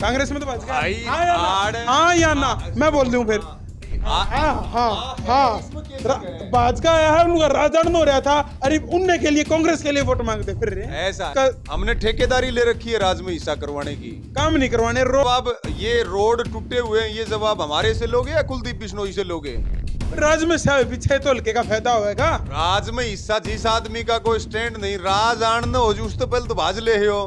कांग्रेस में तो भाजपा भाई, हाँ या आड़- ना, हाँ या ना, मैं बोल दूं फिर हाँ हाँ हाँ भाजपा आया है, उनका राजन हो रहा था, अरे उनने के लिए कांग्रेस के लिए वोट मांगते फिर रहे हैं। ऐसा क- हमने ठेकेदारी ले रखी है राज में हिस्सा करवाने की। काम नहीं करवाने रो अब ये रोड टूटे हुए हैं, ये जवाब हमारे से लोगे या कुलदीप बिश्नोई से लोगे? राज में से पीछे तो हल्के का फायदा होगा। राज में हिस्सा जिस आदमी का कोई स्टैंड नहीं, राज आनंद हो जूस तो पहले तो भाज ले हो।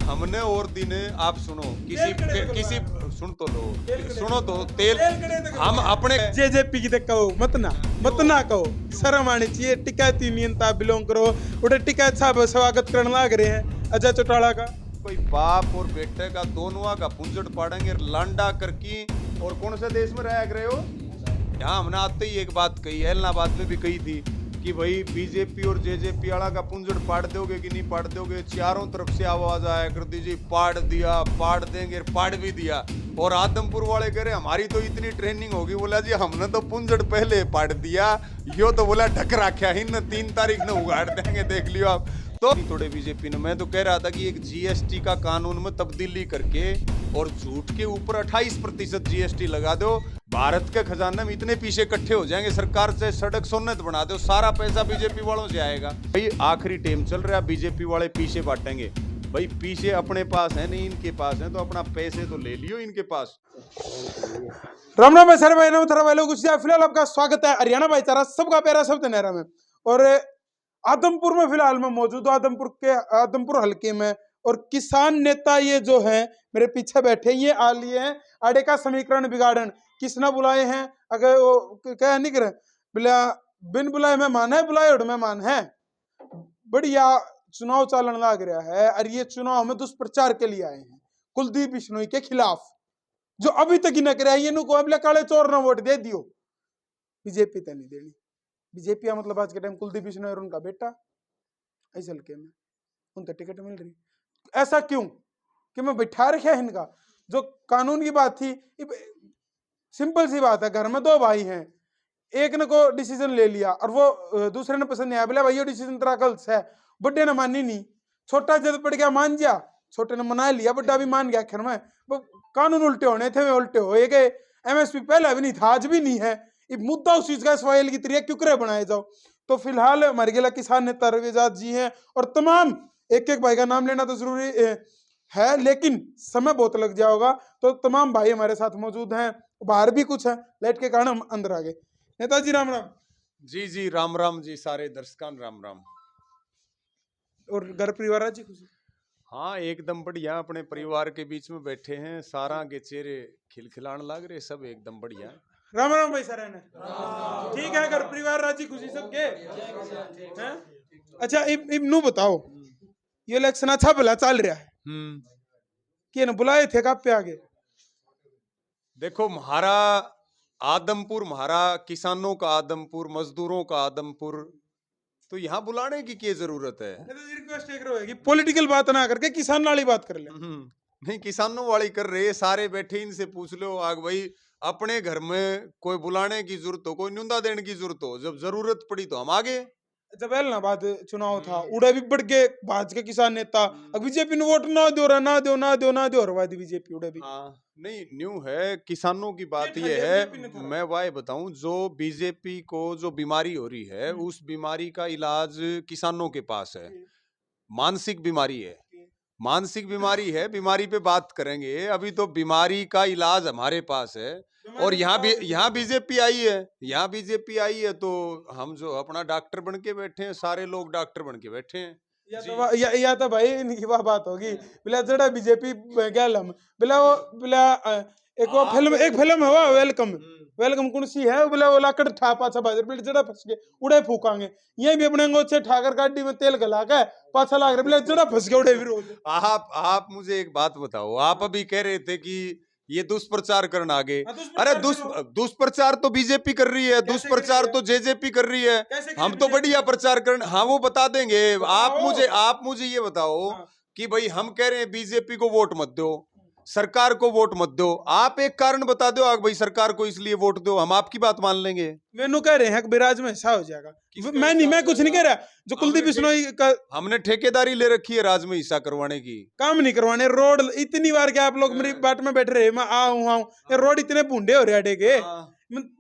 हमने और दिन आप सुनो किसी सुन तो लो, सुनो तो तेल हम अपने जेजेपी की तक कहो मत ना कहो, शर्म आनी चाहिए। टिकैती नियंता बिलोंग करो, उठे टिकैत साहब स्वागत करने लग रहे हैं अजय चौटाला का। कोई बाप और बेटे का दोनों का पुंजड़ पाड़ेंगे लांडा करकी। और कौन से देश में रह रहे हो? यहाँ हमने आते ही एक बात कही, एलनाबाद में भी कही थी कि भाई बीजेपी और जेजेपी वाला का पुंजड़ पाड़ दोगे कि नहीं पाड़ दोगे। चारों तरफ से आवाज आया करती जी पाड़ दिया, पाड़ देंगे, पाड़ भी दिया। और आदमपुर वाले कह रहे हमारी तो इतनी ट्रेनिंग होगी, बोला जी हमने तो पुंजड़ पहले पाड़ दिया, यो तो बोला ढक रखा ही न 3 तारीख न उगाड़ देंगे, देख लियो आप। तो थोड़े बीजेपी ने, मैं तो कह रहा था कि एक जीएसटी का कानून में तब्दीली करके और झूठ के ऊपर 28% जीएसटी लगा दो, भारत के खजाने में इतने पीछे इकट्ठे हो जाएंगे, सरकार से सड़क सोन्नत बना दो, सारा पैसा बीजेपी वालों से आएगा। भाई आखिरी टाइम चल रहा है, बीजेपी वाले पीछे बांटेंगे। भाई पीछे अपने पास है नहीं, इनके पास है, तो अपना पैसे तो ले लियो इनके पास। राम राम सर भाई नाम थरा वालों कुछ फिलहाल आपका स्वागत है हरियाणा भाईचारा सबका प्यारा शब्द नहरा में। और आदमपुर में फिलहाल मैं मौजूद हूँ, आदमपुर हल्के में। और किसान नेता ये जो हैं मेरे पीछे बैठे, ये आ लिए हैं आड़े का समीकरण बिगाड़न। किसने बुलाए हैं? अगर वो क्या नहीं करे बिला बिन बुलाए मेहमान है, बुलाए उड़ मेहमान है। बढ़िया चुनाव चालन लग रहा है, और ये चुनाव में दुष्प्रचार के लिए आए हैं कुलदीप बिश्नोई के खिलाफ, जो अभी तक ही न करे। ये नु को अबले काले चोर ना वोट दे दियो, बीजेपी तो नहीं देनी। बीजेपी का मतलब आज के टाइम कुलदीप बिश्नोई और उनका बेटा ऐसे हल्के में उनको टिकट मिल रही। ऐसा क्यों कि मैं बैठा रखा है इनका? जो कानून की बात थी, सिंपल सी बात है, घर में 2 भाई हैं, एक ने को डिसीजन ले लिया और वो दूसरे ने पसंद नहीं आया, बोला भाई ये डिसीजन तेरा गलत है, बड़े ने मानी नहीं, छोटा जब पड़ गया मान गया, छोटे ने मना लिया, बड़ा भी मान गया। आखिर में वो कानून उल्टे होने थे, वे उल्टे हो गए। एमएसपी पहले भी नहीं था, आज भी नहीं है। ये मुद्दा उस चीज का सवाल की तरह क्यों करे बनाए जाओ। तो फिलहाल हमारे गिला किसान नेता रविजात जी हैं, और तमाम एक एक भाई का नाम लेना तो जरूरी है, लेकिन समय बहुत लग जाएगा। तो तमाम भाई हमारे साथ मौजूद हैं, बाहर भी कुछ है, लाइट के कारण हम अंदर आ गए। नेताजी राम राम। जी जी राम राम जी, सारे दर्शकान राम राम। और घर परिवार जी खुशी? हाँ एकदम बढ़िया, अपने परिवार के बीच में बैठे हैं, सारा के चेहरे खिलखिलाने लग रहे, सब एकदम बढ़िया। राम राम भाई सर ठीक है, घर परिवार राजी खुशी सबके हैं? अच्छा इब नु बताओ, ये इलेक्शन अच्छा भला चल रहा है कि न बुलाए थे का पे आगे? देखो हमारा आदमपुर, हमारा किसानों का आदमपुर, मजदूरों का आदमपुर, तो यहाँ बुलाने की क्या जरूरत है? नेताजी रिक्वेस्ट एक रहेगी, पॉलिटिकल बात ना करके किसान वाली बात कर ले। नहीं किसानों वाली कर रहे, सारे बैठे, इनसे पूछ लो आग भाई, अपने घर में कोई बुलाने की जरूरत हो, कोई न्यूंदा देने की जरूरत हो, जब जरूरत पड़ी तो हम आगे। जब इलाहाबाद चुनाव था, उड़े भी बढ़ गए भाजपा के किसान नेता, अब बीजेपी ने वोट ना दो रहा, ना दो ना दो ना दो, और वादी बीजेपी उड़े भी। हाँ नहीं न्यू है, किसानों की बात ये ये था, है। BJP ने था। मैं वाय बताऊं, जो बीजेपी को जो बीमारी हो रही है, उस बीमारी का इलाज किसानों के पास है। मानसिक बीमारी है, मानसिक बीमारी है, बीमारी पे बात करेंगे। अभी तो बीमारी का इलाज हमारे पास है, और यहाँ बीजेपी आई है, यहाँ बीजेपी आई है, तो हम जो अपना डॉक्टर बन के बैठे हैं, सारे लोग डॉक्टर बन के बैठे हैं। या तो भाई इनकी वह बात होगी, बिला जड़ा बीजेपी गैल हम बिला वो बिला एक वो फिल्म है वो वेलकम, वेलकम कौन सी है, बोला वो लाकड़ ठापा छा बाजार बिल जड़ा फंस गए उड़े फूकांगे। ये भी अपने अंगों से ठाकर गाड़ी में तेल गला के पाछा लाग रहे, बिला जड़ा फंस गए उड़े विरोध। आप मुझे एक बात बताओ, आप अभी कह रहे थे कि ये दुष्प्रचार करना आगे। अरे दुष्प्रचार तो बीजेपी कर रही है, दुष्प्रचार तो जेजेपी कर रही है, हम तो बढ़िया प्रचार करना। हाँ वो बता देंगे। आप मुझे ये बताओ कि भाई हम कह रहे हैं बीजेपी को वोट मत दो, सरकार को वोट मत दो। आप एक कारण बता दो आग भाई सरकार को इसलिए वोट दो, हम आपकी बात मान लेंगे। वेनु कह रहे हैं कि बिराज में ऐसा हो जाएगा। मैं कुछ नहीं कह रहा। जो कुलदीप बिश्नोई का हमने ठेकेदारी ले रखी है राज में हिस्सा करवाने की। काम नहीं करवाने। रोड इतनी बार क्या आप लोग मेरी बाट में बैठ रहे, मैं आऊं ये रोड इतने भूंडे हो रहे अड्डे के।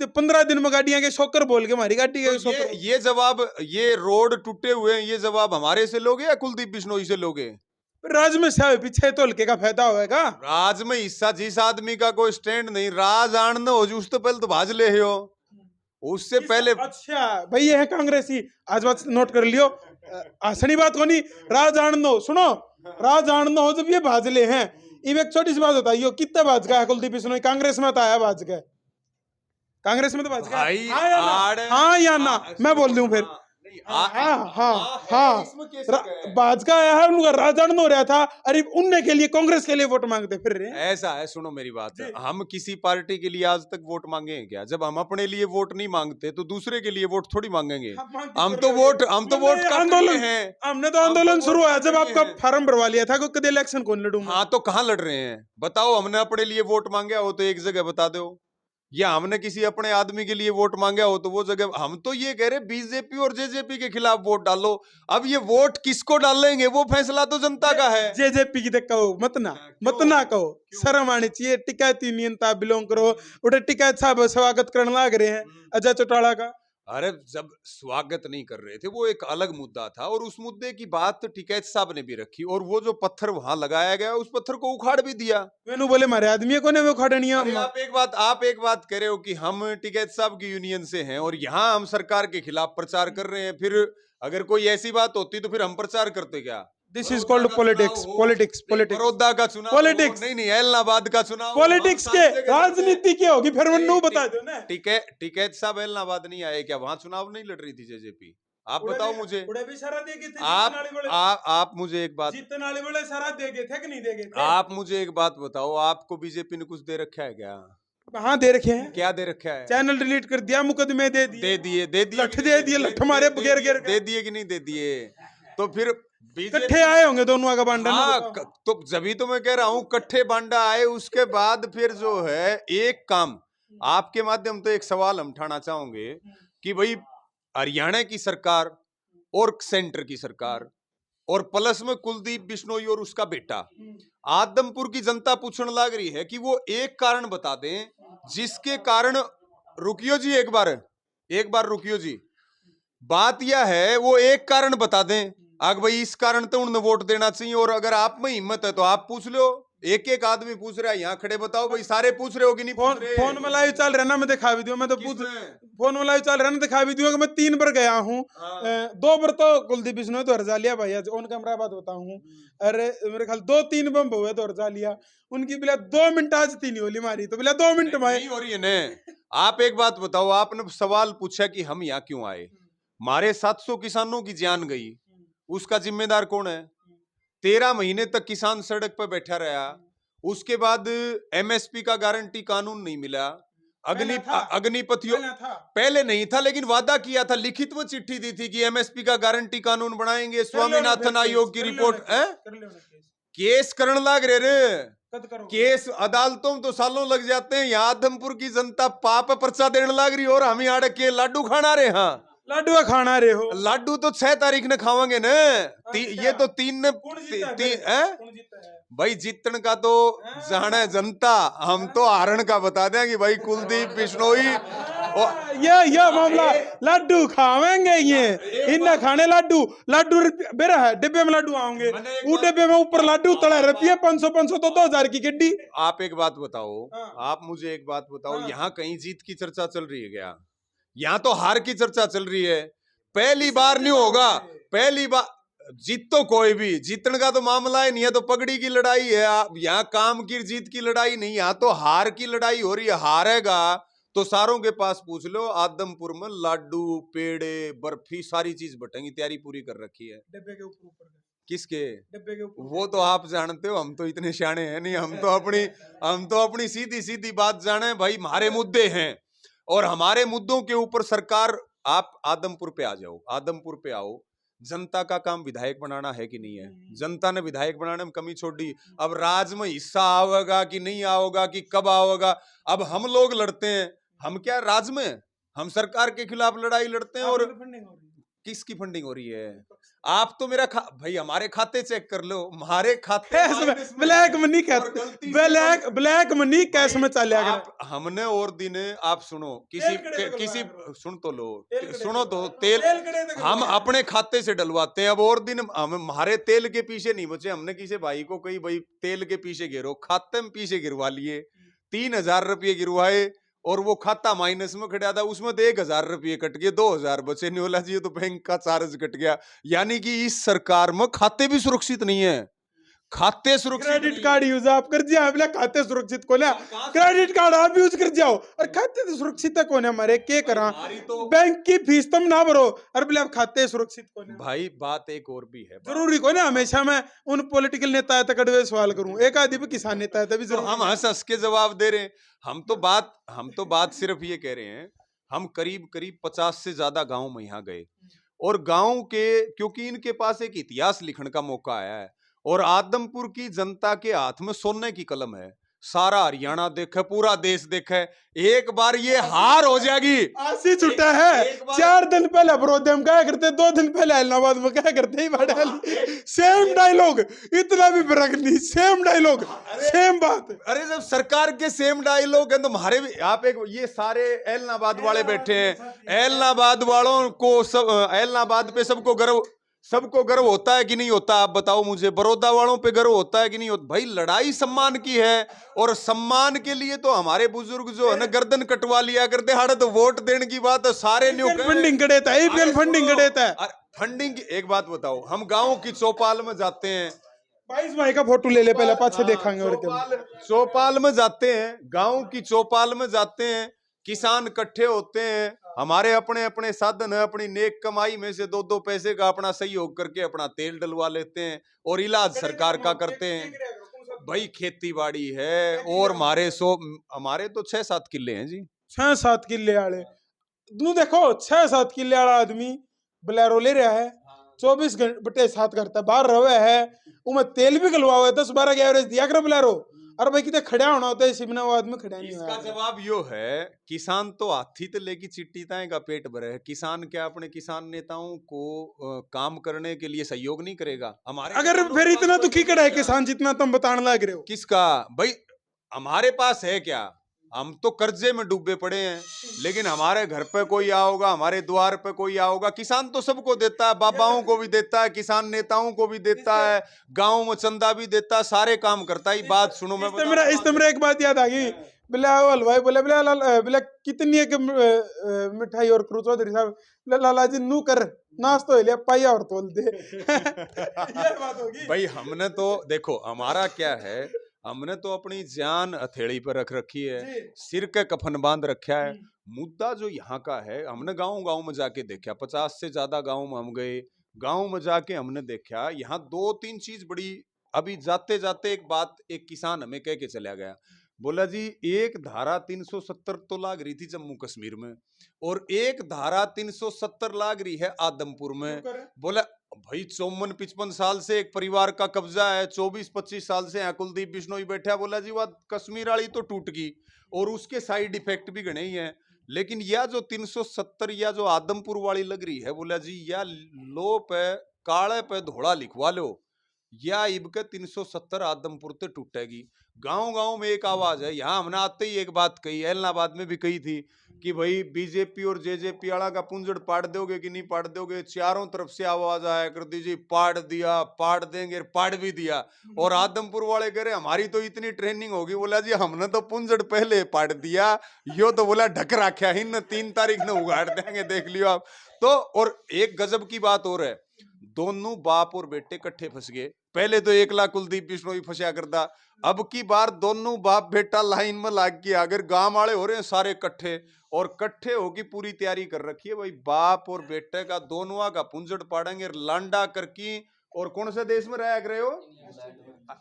15 दिन में गाड़ियां के शोकर बोल के हमारी गाड़ी के शोकर। ये जवाब, ये रोड टूटे हुए हैं, ये जवाब हमारे से लोगे या कुलदीप बिश्नोई से लोगे? राज में से पीछे तो हल्के का फायदा होगा। राज में हिस्सा जिस आदमी का कोई स्टैंड नहीं, राज आनंद हो उस तो पहले तो भाज ले हो, उससे पहले। अच्छा भाई ये है कांग्रेसी, आज बात नोट कर लियो। आसनी बात को नहीं, राज आनंद हो, सुनो, राज आनंद हो जब ये भाजले हैं। एक छोटी सी बात बताइयो, कितना भाज गया कुलदीप बिश्नोई? कांग्रेस में तो आया भाज गया, कांग्रेस में तो भाज गया। हाँ या ना? मैं बोल दूं फिर। भाजपा आया है उनका राजन हो रहा था, अरे उनने के लिए कांग्रेस के लिए वोट मांगते फिर रहे हैं। ऐसा है, सुनो मेरी बात, हम किसी पार्टी के लिए आज तक वोट मांगे हैं क्या? जब हम अपने लिए वोट नहीं मांगते तो दूसरे के लिए वोट थोड़ी मांगेंगे। हम तो वोट आंदोलन हैं। हमने तो आंदोलन शुरू हुआ जब आपका फार्म भरवा लिया था, कभी इलेक्शन कौन लड़ूंगा। हाँ तो कहाँ लड़ रहे हैं बताओ? हमने अपने लिए वोट मांगा हो तो एक जगह बता दो, या हमने किसी अपने आदमी के लिए वोट मांगा हो तो वो जगह। हम तो ये कह रहे बीजेपी और जेजेपी के खिलाफ वोट डालो। अब ये वोट किसको डालेंगे वो फैसला तो जनता का है। जेजेपी की कहो मत ना कहो, शर्म आनी चाहिए। टिकैत यूनियन ता बिलोंग करो, उठे टिकैत साहब स्वागत करने लग रहे हैं अजय चौटाला का। अरे जब स्वागत नहीं कर रहे थे वो एक अलग मुद्दा था, और उस मुद्दे की बात टिकैत साहब ने भी रखी, और वो जो पत्थर वहां लगाया गया उस पत्थर को उखाड़ भी दिया। मैंने बोले मारे आदमी को ने वो उखाड़नी है। आप एक बात कह रहे हो कि हम टिकैत साहब की यूनियन से हैं और यहाँ हम सरकार के खिलाफ प्रचार कर रहे हैं, फिर अगर कोई ऐसी बात होती तो फिर हम प्रचार करते क्या? This is called politics. Baroda का चुनाव पॉलिटिक्स नहीं इलाहाबाद का चुनाव पॉलिटिक्स के राजनीति क्या होगी फिर वो बता दो ना। टिकैत साहब इलाहाबाद नहीं आए क्या? वहां चुनाव नहीं लड़ रही थी जेजेपी? आप बताओ मुझे। आप मुझे एक बात, जीतने वाले बड़े सारा देगे थे कि नहीं देगे थे? आप मुझे एक बात बताओ, आपको बीजेपी ने कुछ दे रखा है क्या? हाँ दे रखे हैं। क्या दे रखा है? चैनल डिलीट कर दिया, मुकदमे दे दिए लठ मारे बगैर दे दिए कि नहीं दे दिए? तो फिर इकट्ठे आए होंगे दोनों का बांडा। हाँ तो जभी तो मैं कह रहा हूँ इकट्ठे बांडा आए। उसके बाद फिर जो है एक काम आपके माध्यम तो एक सवाल हम उठाना चाहोगे कि भाई हरियाणा की सरकार और सेंटर की सरकार और प्लस में कुलदीप बिश्नोई और उसका बेटा, आदमपुर की जनता पूछने लग रही है कि वो एक कारण बता दें जिसके कारण। रुकियो जी एक बार रुकियो जी, बात यह है वो एक कारण बता दें आग भाई इस कारण तो उन्हें वोट देना चाहिए। और अगर आप में हिम्मत है तो आप पूछ लो, एक आदमी पूछ रहा है यहाँ खड़े, बताओ भाई सारे पूछ रहे हो कि नहीं पूछ रहे? फोन में लाइव चल रहा है ना, मैं दिखा भी दूं। मैं तो पूछ फोन में लाइव चल रहा है ना, दिखा भी दूंगा। मैं 3 बार गया हूँ, 2 बार तो कुलदीप बिश्नोई तो हर्जा लिया भाई, ऑन कैमरा बात बताऊं। अरे मेरे ख्याल 2-3 बम हुए तो हर्जा लिया उनकी। बिला 2 मिनट आज 3 होली मारी तो बिला 2 मिनट में हो रही है न। आप एक बात बताओ, आपने सवाल पूछा कि हम यहाँ क्यों आए, हमारे 700 किसानों की जान गई, उसका जिम्मेदार कौन है? 13 महीने तक किसान सड़क पर बैठा रहा, उसके बाद एमएसपी का गारंटी कानून नहीं मिला। अग्निपथियों पहले नहीं था लेकिन वादा किया था, लिखित में चिट्ठी दी थी कि एमएसपी का गारंटी कानून बनाएंगे। स्वामीनाथन आयोग की रिपोर्ट है, केस करने लग रहे रे। केस अदालतों में तो सालों लग जाते हैं, यहाँ आदमपुर की जनता पाप पर्चा देने लग रही और हम यहाँ के लाडू खाना रहे। हाँ लाडू खाना रहे हो? लाडू तो 6 तारीख ने खावांगे न। ये तो 3 ने भाई जीतन का तो जाने जनता, हम तो हारण का बता दें कि भाई कुलदीप बिश्नोई ये मामला लाडू खावेंगे। ये इन्हें खाने लाडू बेरा है डिब्बे में लाडू आएंगे, वो डिब्बे में ऊपर लाडू तड़ा रुपये 500 तो 2000 की गड्डी। आप एक बात बताओ, आप मुझे एक बात बताओ, यहाँ कहीं जीत की चर्चा चल रही है क्या? यहाँ तो हार की चर्चा चल रही है। पहली बार नहीं होगा, पहली बार जीत तो कोई भी, जीतने का तो मामला ही नहीं है, तो पगड़ी की लड़ाई है। यहाँ काम की जीत की लड़ाई नहीं, यहाँ तो हार की लड़ाई हो रही है। हारेगा तो सारों के पास पूछ लो, आदमपुर में लाडू पेड़े बर्फी सारी चीज बटेंगी, तैयारी पूरी कर रखी है। डिब्बे के ऊपर किसके? डिब्बे के ऊपर। वो तो आप जानते हो, हम तो इतने सियाने हैं नहीं। हम तो अपनी सीधी बात जाने भाई। हमारे मुद्दे हैं और हमारे मुद्दों के ऊपर सरकार, आप आदमपुर पे आ जाओ, आदमपुर पे आओ, जनता का काम विधायक बनाना है कि नहीं है? जनता ने विधायक बनाने में कमी छोड़ दी। अब राज में हिस्सा आवेगा कि नहीं आवेगा, कि कब आवेगा, अब हम लोग लड़ते हैं। हम क्या राज में, हम सरकार के खिलाफ लड़ाई लड़ते हैं। और किसकी फंडिंग हो रही है? आप तो मेरा भाई हमारे खाते चेक कर लो, हमारे खाते black money black money cash में चले गया। हमने और दिन आप सुनो, किसी सुन तो लो, सुनो तो, तेल हम अपने खाते से डलवाते हैं। अब और दिन हम हमारे तेल के पीछे नहीं बचे। हमने किसी भाई को कही भाई तेल के पीछे गिरो, खाते में पीछे गिरवा लिए, 3,000 रुपये गिरवाए और वो खाता माइनस में खड़ा था। उसमें तो 1,000 रुपये कट गए, 2,000 बचे। न्योला जी तो बैंक का चार्ज कट गया। यानी कि इस सरकार में खाते भी सुरक्षित नहीं है। खाते सुरक्षित, क्रेडिट कार्ड यूज आप कर दिया, खाते सुरक्षित को क्रेडिट कार्ड आप यूज कर जाओ और खाते तो सुरक्षित है कौन है हमारे के करा तो बैंक की फीस तुम ना भरो और बोले आप खाते सुरक्षित कौन है। भाई बात एक और भी है, जरूरी को ना हमेशा मैं उन पॉलिटिकल नेता तक सवाल करूं, एक आदि भी किसान नेता है तभी तो हम हंस हंस के जवाब दे रहे हैं। हम तो बात सिर्फ ये कह रहे हैं, हम करीब 50 से ज्यादा गांव में यहाँ गए और गांव के, क्योंकि इनके पास एक इतिहास लिखने का मौका आया है और आदमपुर की जनता के हाथ में सोने की कलम है। सारा हरियाणा देखे, पूरा देश देखे, एक बार ये हार हो जाएगी। आसी छुट्टा है। 4 दिन पहले बड़ौदा में क्या करते, 2 दिन पहले इलाहाबाद में क्या करते ही सेम डायलॉग, इतना भी फर्क नहीं, सेम डायलॉग, सेम बात। अरे जब सरकार के सेम डायलॉग है तो हमारे भी, आप एक ये सारे इलाहाबाद वाले बैठे हैं, इलाहाबाद वालों को सब, इलाहाबाद पे सबको गर्व होता है कि नहीं होता? आप बताओ मुझे। बड़ौदा वालों पे गर्व होता है कि नहीं होता? भाई लड़ाई सम्मान की है और सम्मान के लिए तो हमारे बुजुर्ग जो है ना गर्दन कटवा लिया करते। हाड़ तो वोट देने की बात है, सारे फंडिंग करेता है, फंडिंग करेता है। फंडिंग की एक बात बताओ, हम गांव की चौपाल में जाते हैं, 22 मई का फोटो ले ले पहले, पाछे देखेंगे। और चौपाल में जाते हैं, गांव की चौपाल में जाते हैं, किसान इकट्ठे होते हैं, हमारे अपने अपने साधन है, अपनी नेक कमाई में से 2-2 पैसे का अपना सहयोग करके अपना तेल डलवा लेते हैं और इलाज सरकार का करते हैं। भाई खेती बाड़ी है और हमारे तो 6-7 किले हैं जी, 6-7 किले वाले तू देखो, 6-7 किले वाला आदमी बोलेरो ले रहा है, 24/7 करता है, बाहर रहे है, उमें तेल भी गलवा हुआ है, 10-12 की एवरेज दिया कर बोलेरो। अरे भाई कितने खड़ा होना होता है सिमना, वो आदमी खड़ा नहीं इसका जवाब यो है, किसान तो हाथी तो लेकी चिट्टी ताए का पेट भरे है। किसान क्या अपने किसान नेताओं को काम करने के लिए सहयोग नहीं करेगा? हमारे अगर फिर इतना दुखी कड़ा है किसान जितना तुम बताने लग रहे हो। किसका भाई? हमारे पास है क्या? हम तो कर्जे में डूबे पड़े हैं, लेकिन हमारे घर पे कोई आओगा, हमारे द्वार पे कोई आओगा। किसान तो सबको देता है, बाबाओं को भी देता है, किसान नेताओं को भी देता है, गांव में चंदा भी देता है, सारे काम करता है। बात सुनो, मैं मेरा एक बात याद आ गई। बोले हलवाई बोले कितनी एक मिठाई और करूँ चौधरी साहब, लाला जी नू कर नाश्ता हो लिया पाइया और तोल दे। ये बात होगी भाई। हमने तो देखो हमारा क्या है, हमने तो अपनी जान हथेली पर रख रखी है, सिर के कफन बांध रखा है। मुद्दा जो यहाँ का है, हमने गांव में जाके देखा, 50 से ज्यादा गांव में हम गए। गांव में जाके हमने देखा यहाँ 2-3 चीज बड़ी। अभी जाते जाते एक किसान हमें कह के चला गया, बोला जी एक धारा 370 तो लाग रही थी जम्मू कश्मीर में और एक धारा 370 लाग रही है आदमपुर में। बोला भाई 54-55 साल से एक परिवार का कब्जा है, 24-25 साल से यहाँ कुलदीप बिश्नोई बैठा। बोला जी वह कश्मीर वाली तो टूट गई और उसके साइड इफेक्ट भी गणे ही हैं, लेकिन यह जो 370 या जो आदमपुर वाली लग रही है, बोला जी या लो पे काले पे धोड़ा लिखवा लो, या इब के 370 आदमपुर ते टूटेगी। गांव में एक आवाज है। यहाँ हमने आते ही एक बात कही, इलाहाबाद में भी कही थी कि भाई बीजेपी और जेजेपी वाला का पुंजड़ पाड़ दोगे कि नहीं पाड़ दोगे? चारों तरफ से आवाज आया कर दी जी पाड़ दिया, पाड़ देंगे, पाड़ भी दिया। और आदमपुर वाले कह रहे हमारी तो इतनी ट्रेनिंग होगी। बोला जी हमने तो पुंजड़ पहले पाड़ दिया, यो तो बोला ढक रखा ही न, 3 तारीख न उगाड़ देंगे, देख लियो आप तो। और एक गजब की बात और है, दोनों बाप और बेटे इकट्ठे फंस गए। पहले तो 1 लाख कुलदीप बिश्नोई फंसा करता, अब की बार दोनों बाप बेटा लाइन में लाग गया। अगर गांव वाले हो रहे हैं सारे इकट्ठे और इकट्ठे होगी पूरी तैयारी कर रखी है भाई, बाप और बेटे का दोनों का पुंजड़ पाड़ेंगे, लांडा करके और कौन से देश में रह रहे हो?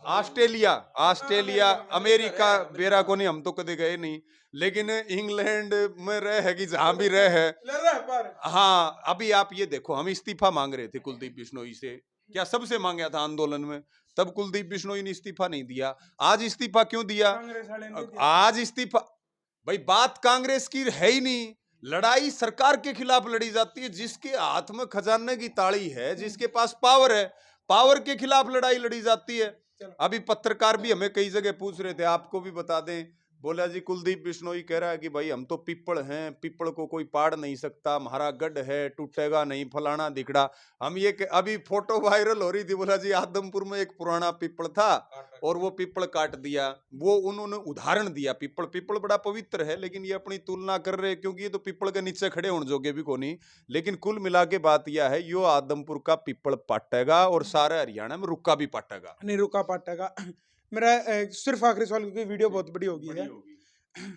ऑस्ट्रेलिया, ऑस्ट्रेलिया, अमेरिका बेरा को नहीं, हम तो कभी गए नहीं, लेकिन इंग्लैंड में रह है कि जहां भी रह है। हाँ, अभी आप ये देखो, हम इस्तीफा मांग रहे थे कुलदीप बिश्नोई से, क्या सबसे मांगा था आंदोलन में, तब कुलदीप बिश्नोई ने इस्तीफा नहीं दिया। आज इस्तीफा क्यों दिया? आज इस्तीफा, भाई बात कांग्रेस की है ही नहीं, लड़ाई सरकार के खिलाफ लड़ी जाती है। जिसके हाथ में खजाने की ताली है, जिसके पास पावर है, पावर के खिलाफ लड़ाई लड़ी जाती है। अभी पत्रकार भी हमें कई जगह पूछ रहे थे, आपको भी बता दें, बोला जी कुलदीप बिश्नोई कह रहा है कि भाई हम तो पिपल हैं, पिपल को कोई पाड़ नहीं सकता, हमारा गढ़ है, टूटेगा नहीं, फलाना दिखड़ा। हम ये अभी फोटो वायरल हो रही थी, बोला जी आदमपुर में एक पुराना पिपल था और वो पिपल काट दिया। वो उन्होंने उदाहरण दिया, पिपल पिपल बड़ा पवित्र है, लेकिन ये अपनी तुलना कर रहे हैं क्योंकि ये तो पिपल के नीचे खड़े होने जोगे भी को नहीं। लेकिन कुल मिला के बात यह है, यो आदमपुर का पिपल पाटेगा और सारे हरियाणा में रुका भी पाटेगा, नहीं रुका पाटेगा। मेरा सिर्फ आखिरी सवाल, क्योंकि वीडियो बहुत बड़ी होगी है,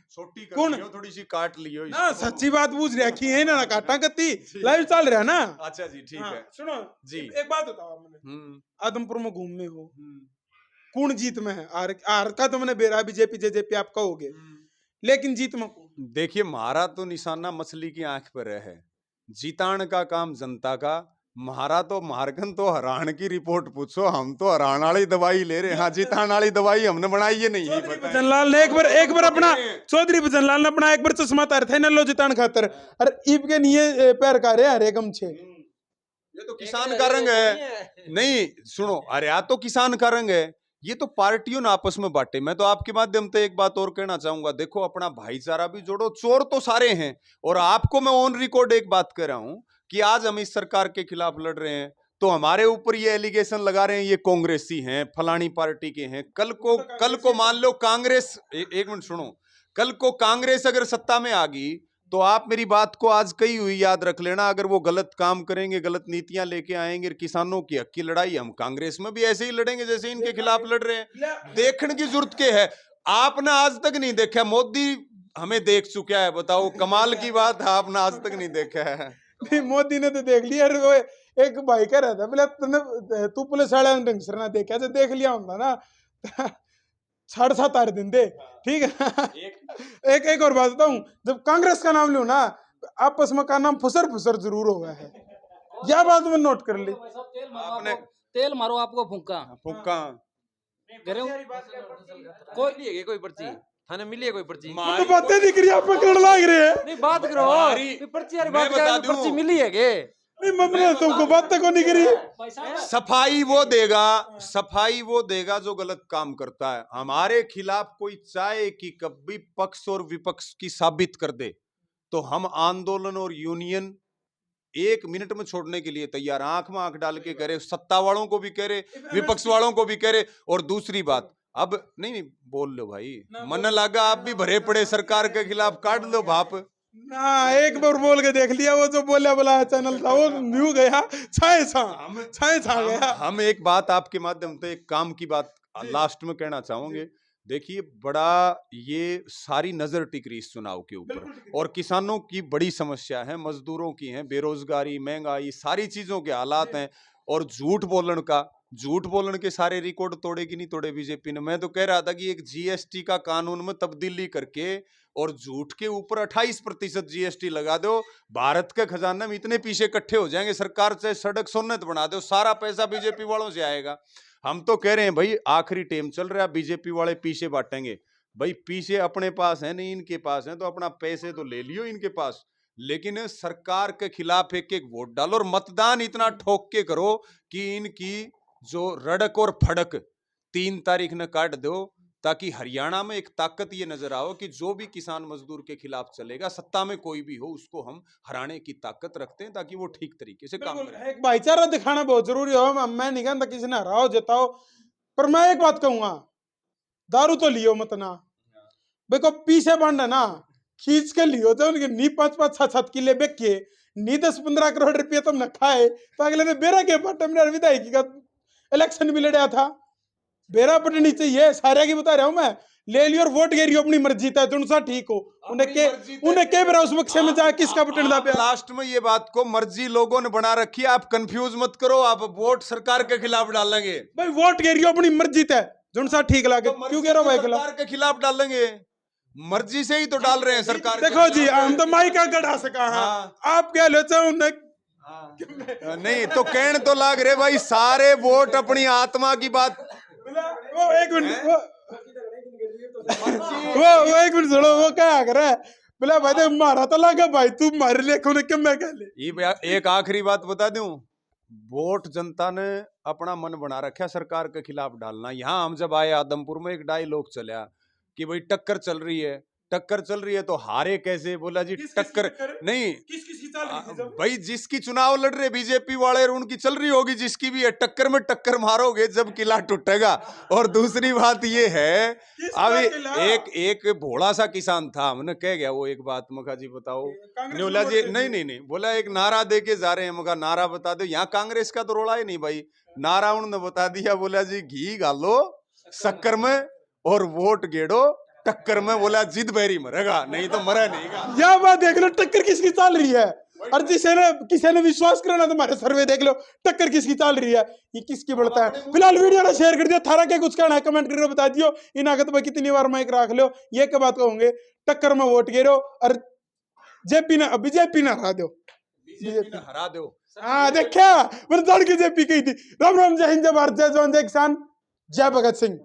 छोटी कर कौन लियो, थोड़ी सी काट लियो ना, इसको। सच्ची बात पूछ रखी है ना, काटा कत्ती लाइव चल रहा है ना। अच्छा जी, ठीक है। सुनो जी। एक बात बताओ, आप मैंने आदमपुर में घूमने हो, हम्म। कौन जीत में है? आर का तो मैंने बेरा बीजेपी जेजेपी आप कहोगे, लेकिन जीत में कौन? देखिए, हमारा तो निशाना मछली की आंख पर है, जीतान का काम जनता का। महारा तो मारकन तो हरान की रिपोर्ट पूछो, हम तो हरान वाली दवाई ले रहे हैं। हाँ, जीतान वाली दवाई हमने बनाई है नहीं, चौधरी भजनलाल ने एक बार अपना, चौधरी भजनलाल ने अपना एक बार चश्मा तार था लो जितान खातर, अरे ईब के लिए पैर का रे हरे गमछे। ये तो किसान का रंग है। नहीं सुनो, अरे आ तो किसान का रंग है, ये तो पार्टियों ने आपस में बांटे। मैं तो आपके माध्यम से एक बात और कहना चाहूंगा, देखो अपना भाईचारा भी जोड़ो, चोर तो सारे हैं। और आपको मैं ऑन रिकॉर्ड एक बात कह रहा हूं कि आज हम इस सरकार के खिलाफ लड़ रहे हैं तो हमारे ऊपर ये एलिगेशन लगा रहे हैं ये कांग्रेसी हैं, फलानी पार्टी के हैं। कल को मान लो कांग्रेस, एक मिनट सुनो, कल को कांग्रेस अगर सत्ता में आ गई तो आप मेरी बात को आज कही हुई याद रख लेना, अगर वो गलत काम करेंगे, गलत नीतियां लेके आएंगे, किसानों की हक की लड़ाई हम कांग्रेस में भी ऐसे ही लड़ेंगे जैसे इनके खिलाफ लड़ रहे हैं। देखने की जरूरत क्या है? आपने आज तक नहीं देखा, मोदी हमें देख चुका है, बताओ कमाल की बात है, आपने आज तक नहीं देखा है। नहीं, मोदी ने तो देख लिया। वो एक भाई कह रहा था, बोले तू पुलिस वाले ढंग से ना देखा, जो देख लिया होता ना 7.5 दिन दे, ठीक है। एक और बात बताऊं, जब कांग्रेस का नाम लूं ना, आपस में का नाम फुसर फुसर जरूर होगा है, यह बात में नोट कर ली आपने। तेल मारो आपको फूंका फूका कोई पर्ची थाने मिली है, कोई पर्ची तो बातें दिख रही है, पकड़ लाग रहे हैं। नहीं बात करो, पर्ची यार बात क्या, पर्ची मिली है के नहीं, मम्मी तुमको बातें को नहीं करी। सफाई वो देगा जो गलत काम करता है। हमारे खिलाफ कोई चाहे कि कभी पक्ष और विपक्ष की साबित कर दे तो हम आंदोलन और यूनियन 1 मिनट में छोड़ने के लिए तैयार, आंख में आंख डाल के करे, सत्ता वालों को भी करे, विपक्ष वालों को भी करे। और दूसरी बात, अब नहीं बोल लो भाई, मन लगा आप भी भरे पड़े सरकार के खिलाफ, काट लो भाप ना। एक बार बोल के देख लिया, वो जो बोला बोला चैनल था वो न्यू गया, छाए छा गया। हम एक बात आपके माध्यम से, एक काम की बात लास्ट में कहना चाहूंगे। देखिए, बड़ा ये सारी नजर टिक रही इस चुनाव के ऊपर, और किसानों की बड़ी समस्या है, मजदूरों की है, बेरोजगारी, महंगाई, सारी चीजों के हालात हैं। और झूठ बोलन के सारे रिकॉर्ड तोड़े कि नहीं तोड़े बीजेपी ने। मैं तो कह रहा था कि एक जीएसटी का कानून में तब्दीली करके और झूठ के ऊपर 28% जीएसटी लगा दो, भारत के खजाने में इतने पीछे इकट्ठे हो जाएंगे, सरकार चाहे सड़क सोन्नत बना दो, सारा पैसा बीजेपी वालों से आएगा। हम तो कह रहे हैं भाई, आखिरी टाइम चल रहा है, बीजेपी वाले पीछे बांटेंगे। भाई पीछे अपने पास है नहीं, इनके पास है, तो अपना पैसे तो ले लियो इनके पास, लेकिन सरकार के खिलाफ एक एक वोट डालो और मतदान इतना ठोक के करो कि इनकी जो रड़क और फड़क 3 तारीख न काट दो, ताकि हरियाणा में एक ताकत ये नजर आओ कि जो भी किसान मजदूर के खिलाफ चलेगा, सत्ता में कोई भी हो, उसको हम हराने की ताकत रखते हैं, ताकि वो ठीक तरीके से काम करे। एक भाईचारा दिखाना बहुत जरूरी हो। मैं नहीं कहता किसी ने हराओ जिताओ, पर मैं एक बात कहूंगा, दारू तो लियो मत ना, देखो पीछे बंड है ना, खींच के लियो, तो उनके नी 5-5, 7-7 किले बेके, नी 10-15 करोड़ रुपये तुमने खाए, तो अगले ने बेरा के पाटे में विधायकी का इलेक्शन भी लड़ा था, बेरा पटनी चाहिए, सारे की बता रहा हूं मैं। ले लियो और वोट गिरियो अपनी मर्जी था तुम सा ठीक हो उन्हें के बरा उस बक्से में जा किसका बटन दबा लास्ट में ये बात को मर्जी लोगों ने बना रखी है, आप कंफ्यूज मत करो, आप वोट सरकार के खिलाफ डालेंगे भाई वोट गिरियो अपनी मर्जी था जुन सा ठीक लगे क्यों कह रहा भाई सरकार के खिलाफ डालेंगे, मर्जी से ही तो डाल रहे हैं सरकार। देखो जी हम तो माई का गढ़ा सका आप क्या लो चाहो नहीं तो कहने तो लाग रहे भाई सारे वोट अपनी आत्मा की बात। वो एक मिनट वो एक मिनट सुनो वो क्या कर रहा है बोला भाई तो मारा तो लगा भाई तू मारे लेखो ने क्यों मैं कह ले ये एक आखिरी बात बता दूं, वोट जनता ने अपना मन बना रखा सरकार के खिलाफ डालना। यहाँ हम जब आए आदमपुर में एक डायलॉग चला कि भाई टक्कर चल रही है तो हारे कैसे, बोला जी टक्कर नहीं भाई जिसकी चुनाव लड़ रहे बीजेपी वाले उनकी चल रही होगी, जिसकी भी है टक्कर में टक्कर मारोगे जब किला टूटेगा। और दूसरी बात ये है अभी एक भोला सा किसान था, हमने कह गया वो एक बात मखा जी बताओ, बोला जी नहीं बोला एक नारा दे के जा रहे हैं, मखा नारा बता दो। यहाँ कांग्रेस का तो रोड़ा ही नहीं भाई, नारा उन्होंने बता दिया, बोला जी घी गालो शक्कर में और वोट गेड़ो टक्कर में, बोला जिद बैरी मरेगा नहीं तो मरा नहीं का। यह बात देख लो टक्कर किसकी चल रही है, और किसी ने विश्वास करना तुम्हारे सर्वे देख लो टक्कर किसकी चल रही है, ये किसकी बढ़ता है। फिलहाल वीडियो ना शेयर कर दियो, थारा क्या कुछ कहना है कमेंट करके बता दियो, इन आगत में कितनी बार माइक रख लो ये क्या बात कहूंगे, टक्कर में वोट गिरो और बीजेपी ना हरा दो हाँ देखा मैंने जेपी कही थी। राम राम जय हिंद जय भारत जय जवान जय किसान जय भगत सिंह।